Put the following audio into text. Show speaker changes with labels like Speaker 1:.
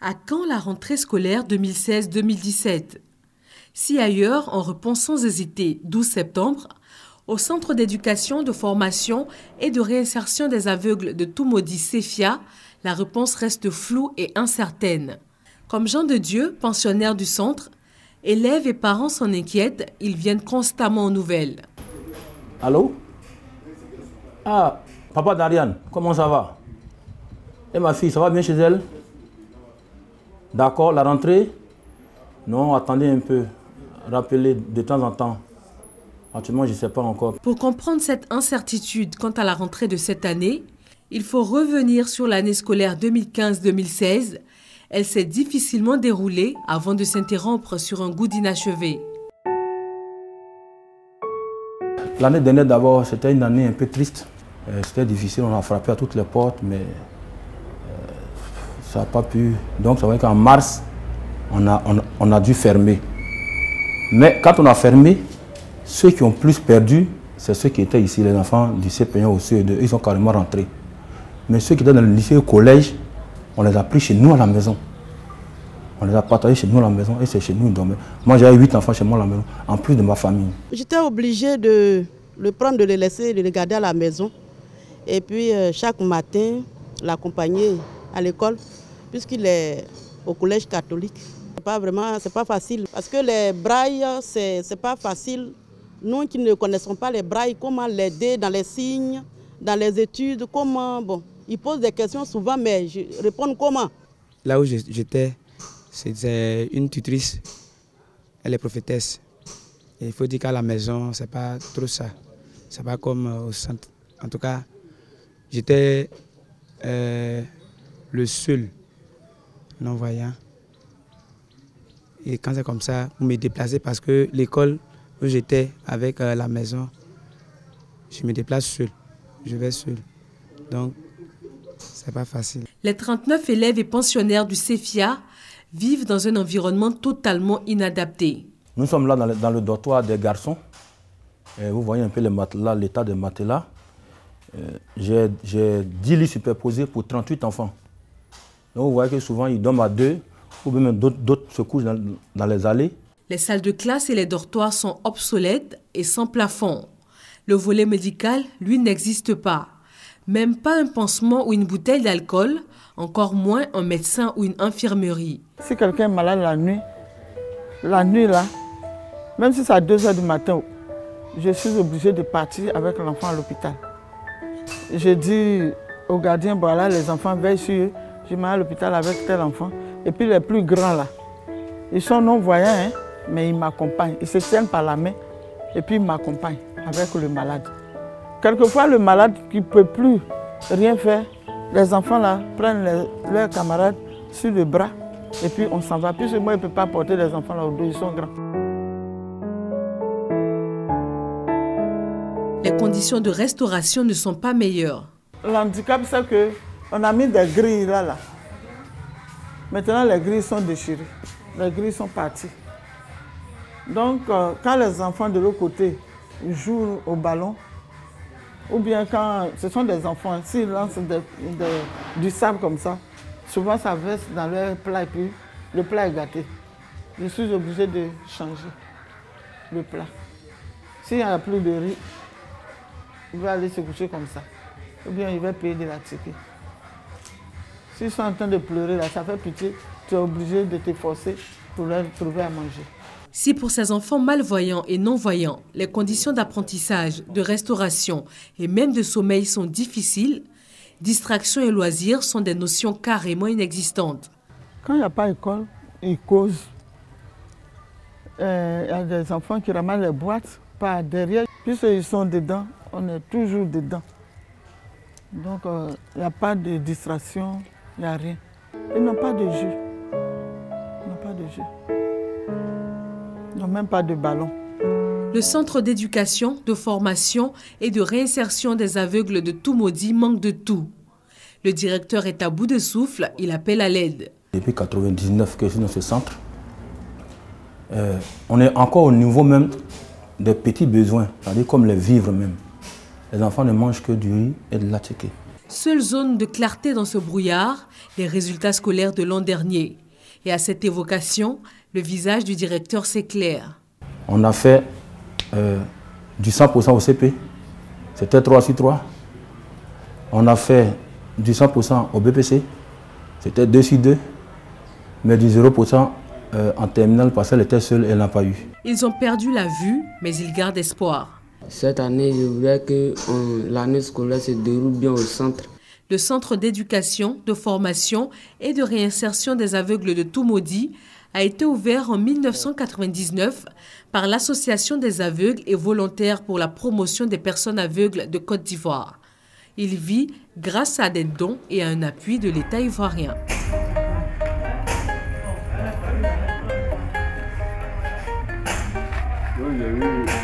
Speaker 1: À quand la rentrée scolaire 2016-2017? Si ailleurs, on reprend sans hésiter 12 septembre, au Centre d'éducation, de formation et de réinsertion des aveugles de Toumaudi Cefia, la réponse reste floue et incertaine. Comme Jean de Dieu, pensionnaire du centre, élèves et parents s'en inquiètent, ils viennent constamment aux nouvelles.
Speaker 2: Allô? Ah, papa d'Ariane, comment ça va? Et ma fille, ça va bien chez elle? D'accord, la rentrée? Non, attendez un peu. Rappelez de temps en temps. Actuellement, je ne sais pas encore.
Speaker 1: Pour comprendre cette incertitude quant à la rentrée de cette année, il faut revenir sur l'année scolaire 2015-2016. Elle s'est difficilement déroulée avant de s'interrompre sur un goût d'inachevé.
Speaker 2: L'année dernière, d'abord, c'était une année un peu triste. C'était difficile, on a frappé à toutes les portes, mais ça n'a pas pu. Donc, c'est vrai qu'en mars, on a dû fermer. Mais quand on a fermé, ceux qui ont plus perdu, c'est ceux qui étaient ici, les enfants du CP1 au CE2, ils sont carrément rentrés. Mais ceux qui étaient dans le lycée et au collège, on les a pris chez nous à la maison. On les a partagés chez nous à la maison et c'est chez nous qu'ils dormaient. Moi, j'avais 8 enfants chez moi à la maison, en plus de ma famille.
Speaker 3: J'étais obligée de le prendre, de le laisser, de le garder à la maison. Et puis, chaque matin, l'accompagner à l'école, puisqu'il est au collège catholique. C'est pas facile. Parce que les brailles, c'est pas facile. Nous qui ne connaissons pas les brailles, comment l'aider dans les signes, dans les études, comment, bon, il pose des questions souvent, mais je réponds comment.
Speaker 4: Là où j'étais, c'était une tutrice, elle est prophétesse. Et il faut dire qu'à la maison, c'est pas trop ça. C'est pas comme au centre. En tout cas, j'étais le seul non-voyant. Et quand c'est comme ça, pour me déplacer, parce que l'école où j'étais avec la maison, je me déplace seul, je vais seul. Donc, c'est pas facile.
Speaker 1: Les 39 élèves et pensionnaires du CEFIA vivent dans un environnement totalement inadapté.
Speaker 2: Nous sommes là dans le dortoir des garçons. Et vous voyez un peu les matelas, l'état des matelas. J'ai 10 lits superposés pour 38 enfants. Donc vous voyez que souvent ils dorment à deux, ou même d'autres se couchent dans les allées.
Speaker 1: Les salles de classe et les dortoirs sont obsolètes et sans plafond. Le volet médical, lui, n'existe pas. Même pas un pansement ou une bouteille d'alcool, encore moins un médecin ou une infirmerie.
Speaker 5: Si quelqu'un est malade la nuit là, même si c'est à 2 h du matin, je suis obligée de partir avec l'enfant à l'hôpital. Je dis au gardien, voilà, les enfants veillent sur eux, je mets à l'hôpital avec tel enfant. Et puis les plus grands là, ils sont non-voyants, hein, mais ils m'accompagnent. Ils se tiennent par la main et puis ils m'accompagnent avec le malade. Quelquefois, le malade qui ne peut plus rien faire, les enfants là prennent leurs camarades sur le bras et puis on s'en va. Puisque moi, je ne peux pas porter les enfants là au dos, ils sont grands.
Speaker 1: Les conditions de restauration ne sont pas meilleures.
Speaker 5: L'handicap, c'est qu'on a mis des grilles là. Maintenant, les grilles sont déchirées. Les grilles sont parties. Donc, quand les enfants de l'autre côté jouent au ballon, ou bien quand ce sont des enfants, s'ils lancent du sable comme ça, souvent ça verse dans leur plat et puis le plat est gâté. Je suis obligée de changer le plat. S'il n'y a plus de riz, il va aller se coucher comme ça. Ou bien il va payer de la ticket. S'ils sont en train de pleurer, là, ça fait pitié. Tu es obligé de t'efforcer pour leur trouver à manger.
Speaker 1: Si pour ces enfants malvoyants et non-voyants, les conditions d'apprentissage, de restauration et même de sommeil sont difficiles, distraction et loisirs sont des notions carrément inexistantes.
Speaker 5: Quand il n'y a pas d'école, ils causent. Il y a des enfants qui ramassent les boîtes par derrière. Puisqu'ils sont dedans, on est toujours dedans. Donc il n'y a pas de distraction, il n'y a rien. Ils n'ont pas de jeu. Ils n'ont pas de jeu. Ils n'ont même pas de ballon.
Speaker 1: Le centre d'éducation, de formation et de réinsertion des aveugles de Toumaudi manque de tout. Le directeur est à bout de souffle, il appelle à l'aide.
Speaker 2: Depuis 1999 que je suis dans ce centre, on est encore au niveau même des petits besoins, c'est-à-dire comme les vivres même. Les enfants ne mangent que du riz et de la tchéké.
Speaker 1: Seule zone de clarté dans ce brouillard, les résultats scolaires de l'an dernier. Et à cette évocation, le visage du directeur s'éclaire.
Speaker 2: On a fait du 100% au CP, c'était 3/3. On a fait du 100% au BPC, c'était 2/2. Mais du 0% en terminale parce qu'elle était seule, elle n'a pas eu.
Speaker 1: Ils ont perdu la vue, mais ils gardent espoir.
Speaker 6: Cette année, je voudrais que l'année scolaire se déroule bien au centre.
Speaker 1: Le centre d'éducation, de formation et de réinsertion des aveugles de Toumaudi a été ouvert en 1999 par l'Association des aveugles et volontaires pour la promotion des personnes aveugles de Côte d'Ivoire. Il vit grâce à des dons et à un appui de l'État ivoirien.
Speaker 7: Oui,